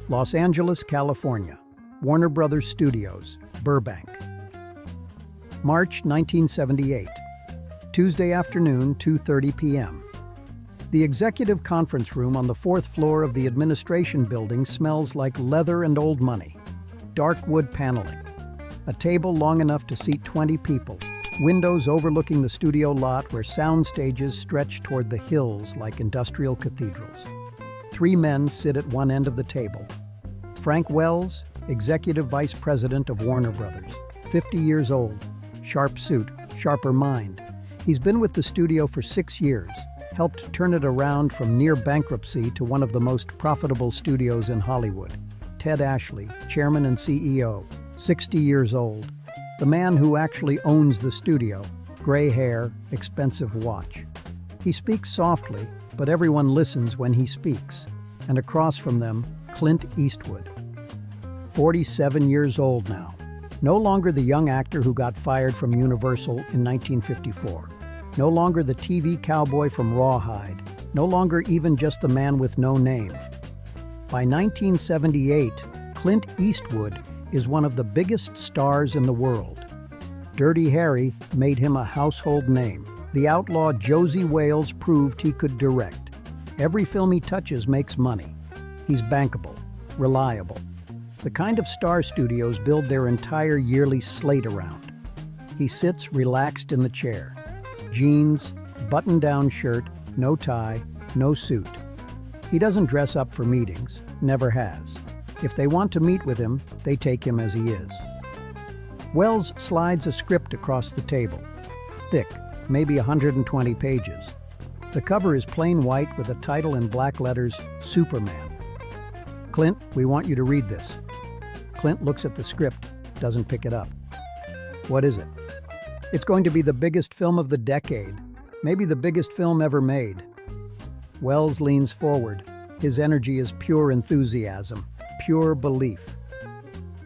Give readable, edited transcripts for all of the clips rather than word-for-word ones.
Los Angeles, California. Warner Brothers Studios, Burbank. March 1978. Tuesday afternoon, 2:30 p.m. The executive conference room on the fourth floor of the administration building smells like leather and old money. Dark wood paneling. A table long enough to seat 20 people. Windows overlooking the studio lot where sound stages stretch toward the hills like industrial cathedrals. 3 men sit at one end of the table. Frank Wells, Executive Vice President of Warner Brothers, 50 years old, sharp suit, sharper mind. He's been with the studio for 6 years, helped turn it around from near bankruptcy to one of the most profitable studios in Hollywood. Ted Ashley, Chairman and CEO, 60 years old, the man who actually owns the studio, gray hair, expensive watch. He speaks softly, but everyone listens when he speaks. And across from them, Clint Eastwood. 47 years old now. No longer the young actor who got fired from Universal in 1954. No longer the TV cowboy from Rawhide. No longer even just the man with no name. By 1978, Clint Eastwood is one of the biggest stars in the world. Dirty Harry made him a household name. The outlaw Josie Wales proved he could direct. Every film he touches makes money. He's bankable, reliable. The kind of star studios build their entire yearly slate around. He sits relaxed in the chair. Jeans, button-down shirt, no tie, no suit. He doesn't dress up for meetings, never has. If they want to meet with him, they take him as he is. Wells slides a script across the table. Thick, maybe 120 pages. The cover is plain white with a title in black letters, Superman. Clint, we want you to read this. Clint looks at the script, doesn't pick it up. What is it? It's going to be the biggest film of the decade, maybe the biggest film ever made. Wells leans forward. His energy is pure enthusiasm, pure belief.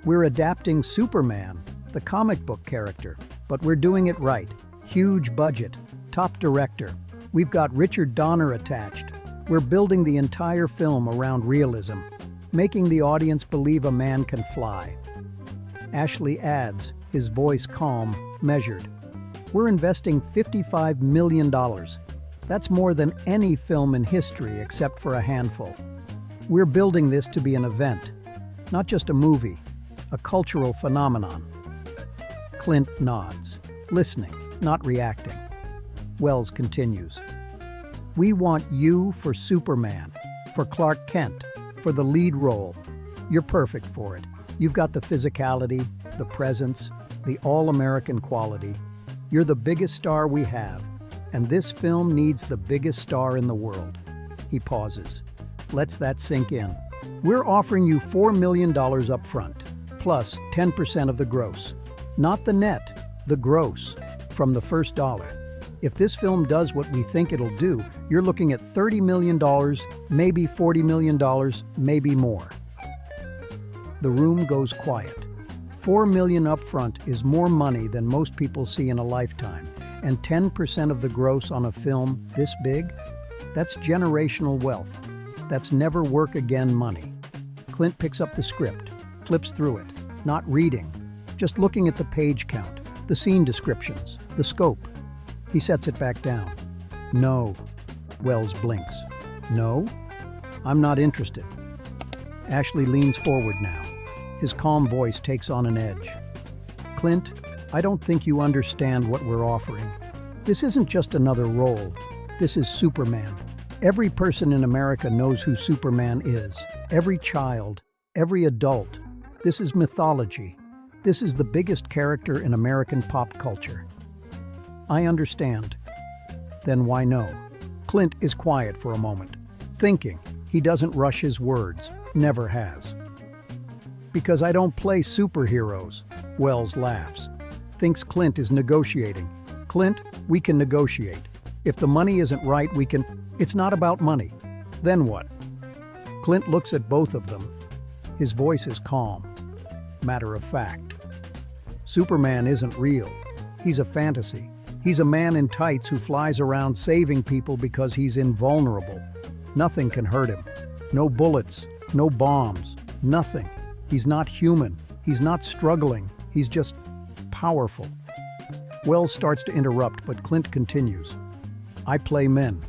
We're adapting Superman, the comic book character, but we're doing it right. Huge budget, top director. We've got Richard Donner attached. We're building the entire film around realism, making the audience believe a man can fly. Ashley adds, his voice calm, measured. We're investing $55 million. That's more than any film in history except for a handful. We're building this to be an event, not just a movie, a cultural phenomenon. Clint nods, listening, not reacting. Wells continues. We want you for Superman, for Clark Kent, for the lead role. You're perfect for it. You've got the physicality, the presence, the all-American quality. You're the biggest star we have, and this film needs the biggest star in the world. He pauses. Lets that sink in. We're offering you $4 million up front, plus 10% of the gross. Not the net, the gross, from the first dollar. If this film does what we think it'll do, you're looking at $30 million, maybe $40 million, maybe more. The room goes quiet. $4 million up front is more money than most people see in a lifetime, and 10% of the gross on a film this big? That's generational wealth. That's never work again money. Clint picks up the script, flips through it, not reading, just looking at the page count, the scene descriptions, the scope. He sets it back down. No. Wells blinks. No? I'm not interested. Ashley leans forward now. His calm voice takes on an edge. Clint, I don't think you understand what we're offering. This isn't just another role. This is Superman. Every person in America knows who Superman is. Every child, every adult. This is mythology. This is the biggest character in American pop culture. I understand. Then why no? Clint is quiet for a moment, thinking. He doesn't rush his words, never has. Because I don't play superheroes, Wells laughs. Thinks Clint is negotiating. Clint, we can negotiate. If the money isn't right, we can... It's not about money. Then what? Clint looks at both of them. His voice is calm, matter of fact. Superman isn't real. He's a fantasy. He's a man in tights who flies around saving people because he's invulnerable. Nothing can hurt him. No bullets, no bombs, Nothing. He's not human. He's not struggling. He's just powerful. Wells starts to interrupt, but Clint continues. I play men.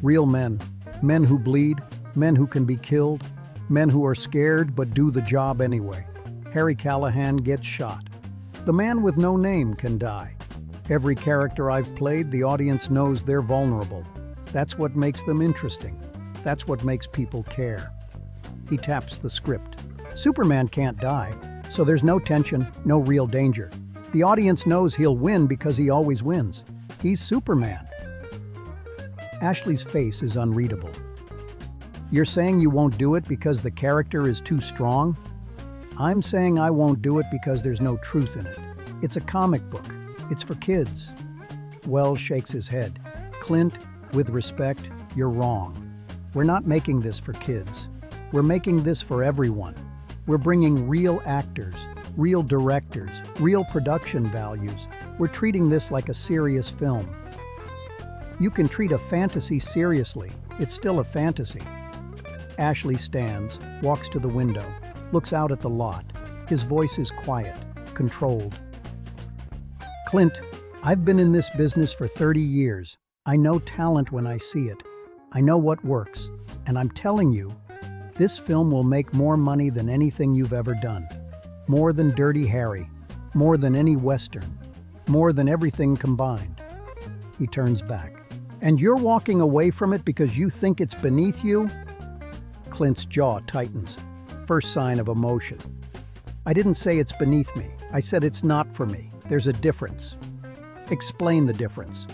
Real men. Men who bleed. Men who can be killed. Men who are scared but do the job anyway. Harry Callahan gets shot. The man with no name can die. Every character I've played, the audience knows they're vulnerable. That's what makes them interesting. That's what makes people care. He taps the script. Superman can't die, so there's no tension, no real danger. The audience knows he'll win because he always wins. He's Superman. Ashley's face is unreadable. You're saying you won't do it because the character is too strong? I'm saying I won't do it because there's no truth in it. It's a comic book. It's for kids. Wells shakes his head. Clint, with respect, you're wrong. We're not making this for kids. We're making this for everyone. We're bringing real actors, real directors, real production values. We're treating this like a serious film. You can treat a fantasy seriously. It's still a fantasy. Ashley stands, walks to the window, looks out at the lot. His voice is quiet, controlled. Clint, I've been in this business for 30 years. I know talent when I see it. I know what works. And I'm telling you, this film will make more money than anything you've ever done. More than Dirty Harry. More than any Western. More than everything combined. He turns back. And you're walking away from it because you think it's beneath you? Clint's jaw tightens. First sign of emotion. I didn't say it's beneath me. I said it's not for me. There's a difference. Explain the difference.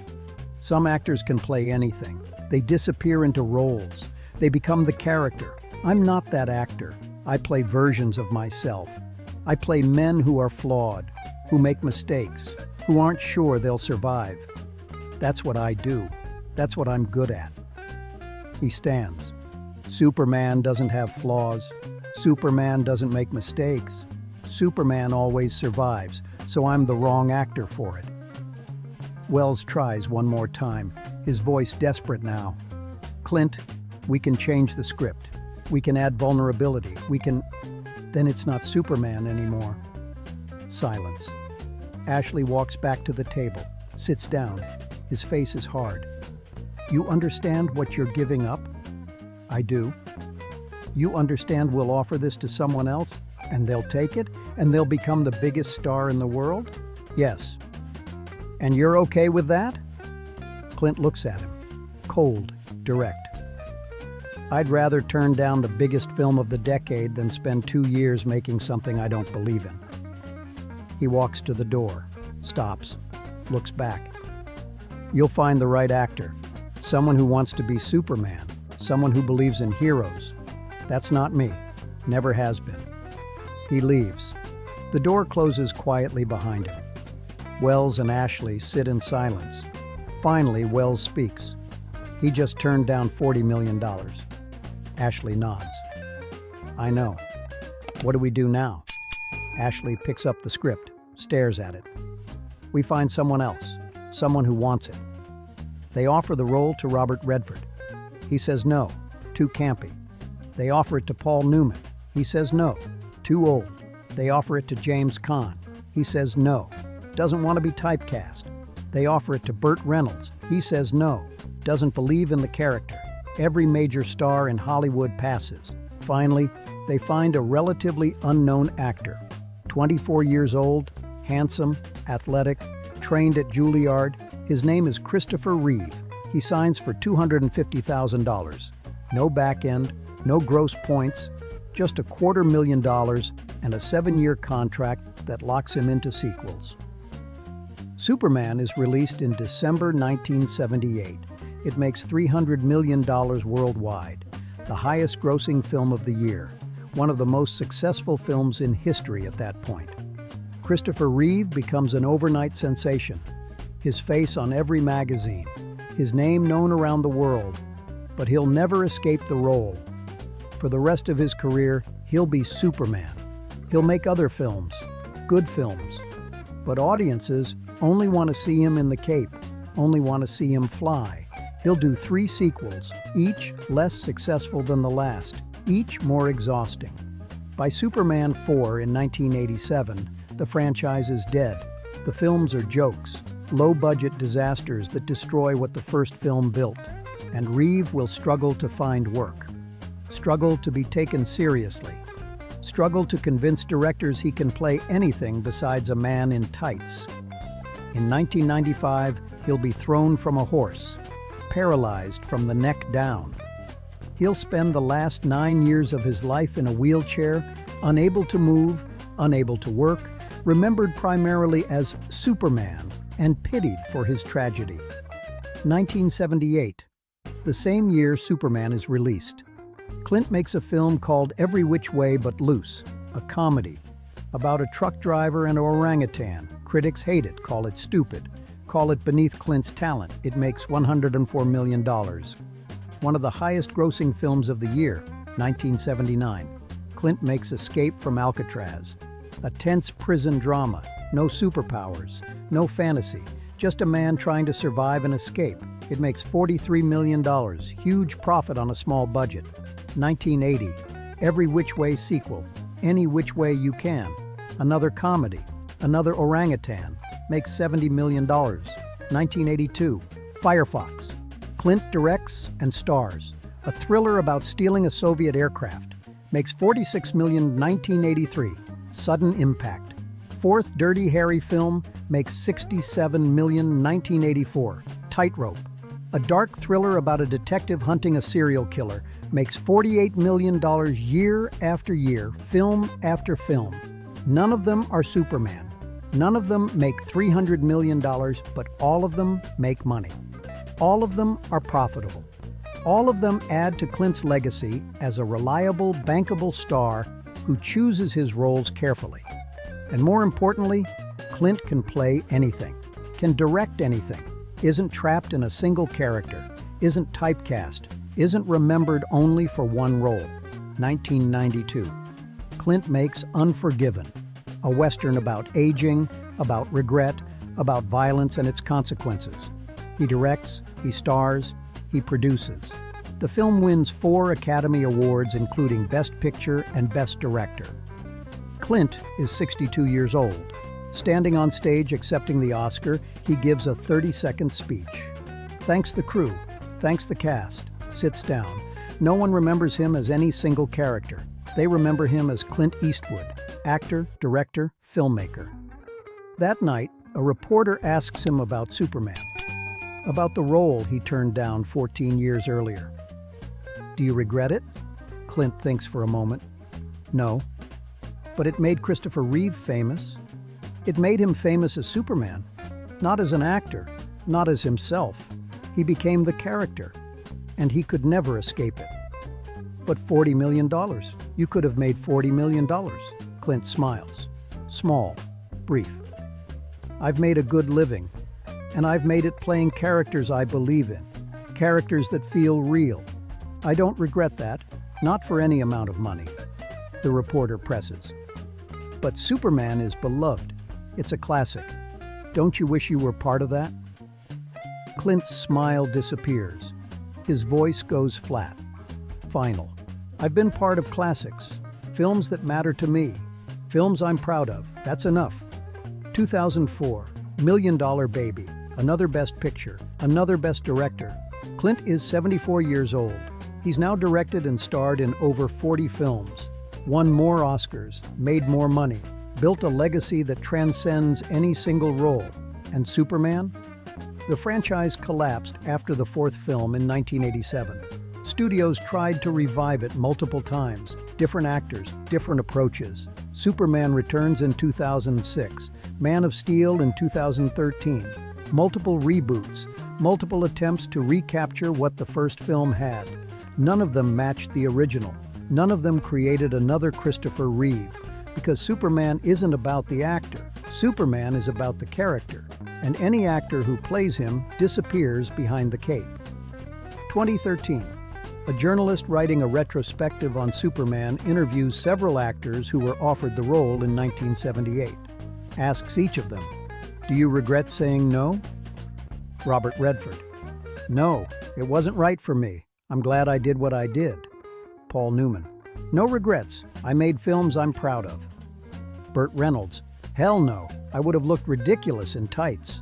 Some actors can play anything. They disappear into roles. They become the character. I'm not that actor. I play versions of myself. I play men who are flawed, who make mistakes, who aren't sure they'll survive. That's what I do. That's what I'm good at. He stands. Superman doesn't have flaws. Superman doesn't make mistakes. Superman always survives, so I'm the wrong actor for it. Wells tries one more time, his voice desperate now. Clint, we can change the script. We can add vulnerability. Then it's not Superman anymore. Silence. Ashley walks back to the table, sits down. His face is hard. You understand what you're giving up? I do. You understand we'll offer this to someone else, and they'll take it, and they'll become the biggest star in the world? Yes. And you're okay with that? Clint looks at him, cold, direct. I'd rather turn down the biggest film of the decade than spend 2 years making something I don't believe in. He walks to the door, stops, looks back. You'll find the right actor, someone who wants to be Superman, someone who believes in heroes. That's not me, never has been. He leaves. The door closes quietly behind him. Wells and Ashley sit in silence. Finally, Wells speaks. He just turned down $40 million. Ashley nods. I know. What do we do now? Ashley picks up the script, stares at it. We find someone else, someone who wants it. They offer the role to Robert Redford. He says no, too campy. They offer it to Paul Newman. He says no, too old. They offer it to James Caan. He says no, doesn't want to be typecast. They offer it to Burt Reynolds. He says no, doesn't believe in the character. Every major star in Hollywood passes. Finally, they find a relatively unknown actor. 24 years old, handsome, athletic, trained at Juilliard. His name is Christopher Reeve. He signs for $250,000. No back end, no gross points, just $250,000 and a 7-year contract that locks him into sequels. Superman is released in December 1978. It makes $300 million worldwide, the highest grossing film of the year, one of the most successful films in history at that point. Christopher Reeve becomes an overnight sensation, his face on every magazine, his name known around the world, but he'll never escape the role. For the rest of his career, he'll be Superman. He'll make other films, good films, but audiences only want to see him in the cape, only want to see him fly. He'll do 3 sequels, each less successful than the last, each more exhausting. By Superman 4 in 1987, the franchise is dead. The films are jokes, low-budget disasters that destroy what the first film built, and Reeve will struggle to find work, struggle to be taken seriously, struggle to convince directors he can play anything besides a man in tights. In 1995, he'll be thrown from a horse, paralyzed from the neck down. He'll spend the last 9 years of his life in a wheelchair, unable to move, unable to work, remembered primarily as Superman and pitied for his tragedy. 1978, the same year Superman is released. Clint makes a film called Every Which Way But Loose, a comedy about a truck driver and an orangutan. Critics hate it, call it stupid, call it beneath Clint's talent. It makes $104 million. One of the highest-grossing films of the year, 1979. Clint makes Escape from Alcatraz, a tense prison drama, no superpowers, no fantasy, just a man trying to survive and escape. It makes $43 million, huge profit on a small budget. 1980, Every Which Way sequel, Any Which Way You Can, another comedy, another orangutan, makes $70 million. 1982, Firefox. Clint directs and stars, a thriller about stealing a Soviet aircraft, makes $46 million. 1983, Sudden Impact. Fourth Dirty Harry film, makes $67 million. 1984, Tightrope. A dark thriller about a detective hunting a serial killer, makes $48 million year after year, film after film. None of them are Superman. None of them make $300 million, but all of them make money. All of them are profitable. All of them add to Clint's legacy as a reliable, bankable star who chooses his roles carefully. And more importantly, Clint can play anything, can direct anything, isn't trapped in a single character, isn't typecast, isn't remembered only for one role. 1992. Clint makes Unforgiven, a Western about aging, about regret, about violence and its consequences. He directs, he stars, he produces. The film wins 4 Academy Awards, including Best Picture and Best Director. Clint is 62 years old. Standing on stage accepting the Oscar, he gives a 30-second speech. Thanks the crew, thanks the cast, sits down. No one remembers him as any single character. They remember him as Clint Eastwood, actor, director, filmmaker. That night, a reporter asks him about Superman, about the role he turned down 14 years earlier. Do you regret it? Clint thinks for a moment. No. But it made Christopher Reeve famous. It made him famous as Superman, not as an actor, not as himself. He became the character, and he could never escape it. But $40 million. You could have made $40 million. Clint smiles. Small, brief. I've made a good living, and I've made it playing characters I believe in, characters that feel real. I don't regret that, not for any amount of money. The reporter presses. But Superman is beloved. It's a classic. Don't you wish you were part of that? Clint's smile disappears. His voice goes flat. Final. I've been part of classics, films that matter to me, films I'm proud of. That's enough. 2004, $1 Million Baby, another Best Picture, another Best Director. Clint is 74 years old. He's now directed and starred in over 40 films, won more Oscars, made more money, built a legacy that transcends any single role. And Superman? The franchise collapsed after the 4th film in 1987. Studios tried to revive it multiple times, different actors, different approaches. Superman returns in 2006, Man of Steel in 2013. Multiple reboots, multiple attempts to recapture what the first film had. None of them matched the original. None of them created another Christopher Reeve, because Superman isn't about the actor. Superman is about the character, and any actor who plays him disappears behind the cape. 2013. A journalist writing a retrospective on Superman interviews several actors who were offered the role in 1978. Asks each of them, "Do you regret saying no?" Robert Redford. "No, it wasn't right for me. I'm glad I did what I did." Paul Newman. No regrets. I made films I'm proud of. Burt Reynolds. Hell no, I would have looked ridiculous in tights.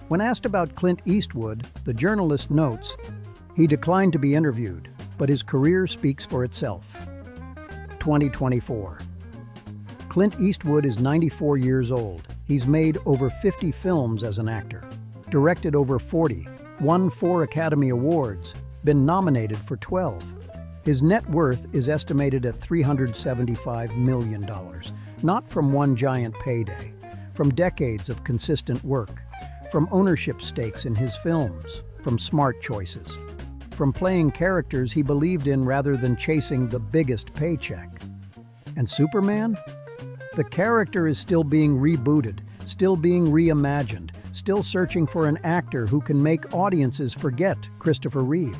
When asked about Clint Eastwood, the journalist notes, he declined to be interviewed, but his career speaks for itself. 2024. Clint Eastwood is 94 years old. He's made over 50 films as an actor, directed over 40, won 4 Academy Awards, been nominated for 12. His net worth is estimated at $375 million, not from one giant payday, from decades of consistent work, from ownership stakes in his films, from smart choices, from playing characters he believed in rather than chasing the biggest paycheck. And Superman? The character is still being rebooted, still being reimagined, still searching for an actor who can make audiences forget Christopher Reeve.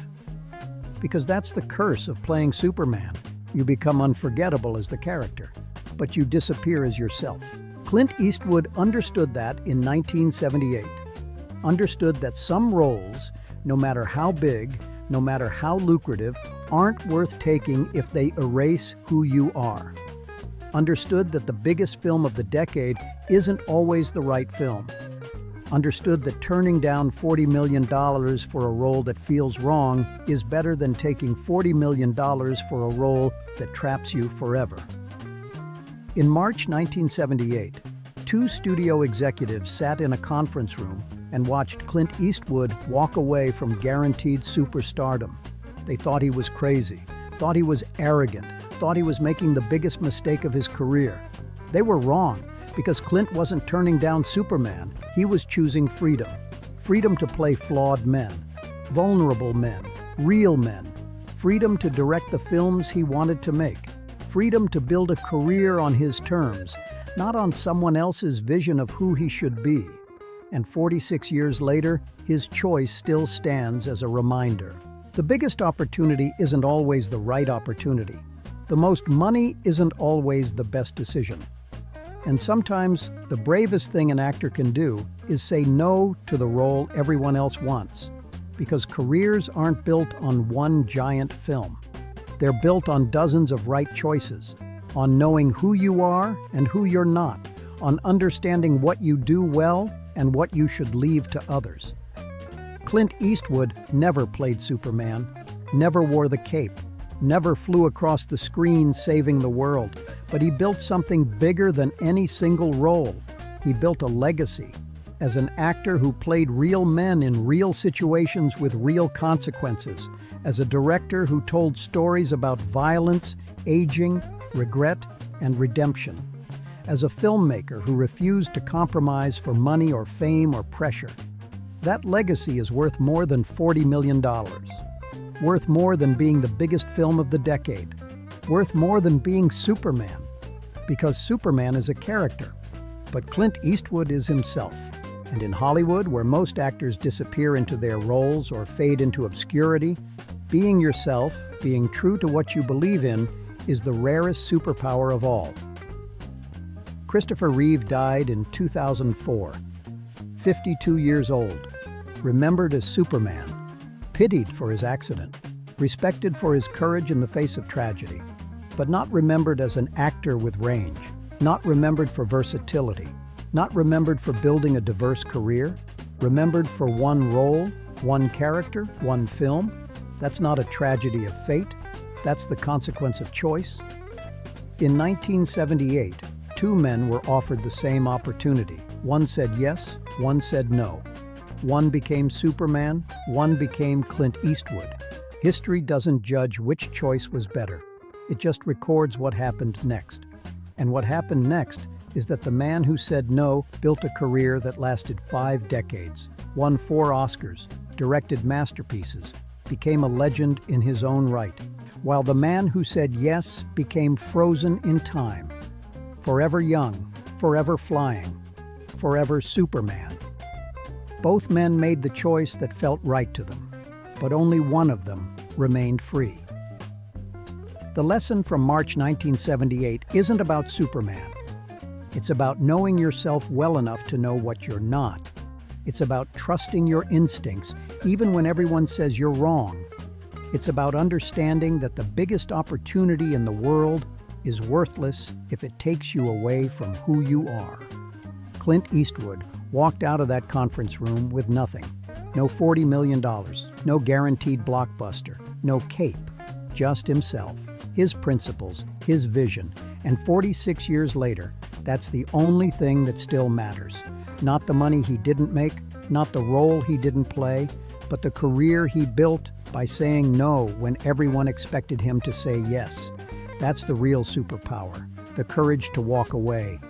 Because that's the curse of playing Superman. You become unforgettable as the character, but you disappear as yourself. Clint Eastwood understood that in 1978. Understood that some roles, no matter how big, no matter how lucrative, aren't worth taking if they erase who you are. Understood that the biggest film of the decade isn't always the right film. Understood that turning down $40 million for a role that feels wrong is better than taking $40 million for a role that traps you forever. In March 1978, 2 studio executives sat in a conference room and watched Clint Eastwood walk away from guaranteed superstardom. They thought he was crazy, thought he was arrogant, thought he was making the biggest mistake of his career. They were wrong, because Clint wasn't turning down Superman, he was choosing freedom. Freedom to play flawed men, vulnerable men, real men. Freedom to direct the films he wanted to make. Freedom to build a career on his terms, not on someone else's vision of who he should be. And 46 years later, his choice still stands as a reminder. The biggest opportunity isn't always the right opportunity. The most money isn't always the best decision. And sometimes, the bravest thing an actor can do is say no to the role everyone else wants. Because careers aren't built on one giant film. They're built on dozens of right choices, on knowing who you are and who you're not, on understanding what you do well and what you should leave to others. Clint Eastwood never played Superman, never wore the cape, never flew across the screen saving the world, but he built something bigger than any single role. He built a legacy as an actor who played real men in real situations with real consequences, as a director who told stories about violence, aging, regret, and redemption, as a filmmaker who refused to compromise for money or fame or pressure. That legacy is worth more than $40 million. Worth more than being the biggest film of the decade. Worth more than being Superman. Because Superman is a character, but Clint Eastwood is himself. And in Hollywood, where most actors disappear into their roles or fade into obscurity, being yourself, being true to what you believe in, is the rarest superpower of all. Christopher Reeve died in 2004, 52 years old, remembered as Superman, pitied for his accident, respected for his courage in the face of tragedy, but not remembered as an actor with range, not remembered for versatility, not remembered for building a diverse career, remembered for one role, one character, one film. That's not a tragedy of fate, that's the consequence of choice. In 1978, 2 men were offered the same opportunity. One said yes, one said no. One became Superman, one became Clint Eastwood. History doesn't judge which choice was better. It just records what happened next. And what happened next is that the man who said no built a career that lasted 5 decades, won 4 Oscars, directed masterpieces, became a legend in his own right, while the man who said yes became frozen in time, forever young, forever flying, forever Superman. Both men made the choice that felt right to them, but only one of them remained free. The lesson from March 1978 isn't about Superman. It's about knowing yourself well enough to know what you're not. It's about trusting your instincts, even when everyone says you're wrong. It's about understanding that the biggest opportunity in the world is worthless if it takes you away from who you are. Clint Eastwood walked out of that conference room with nothing. No $40 million, no guaranteed blockbuster, no cape, just himself, his principles, his vision, and 46 years later, that's the only thing that still matters. Not the money he didn't make, not the role he didn't play, but the career he built by saying no when everyone expected him to say yes. That's the real superpower, the courage to walk away,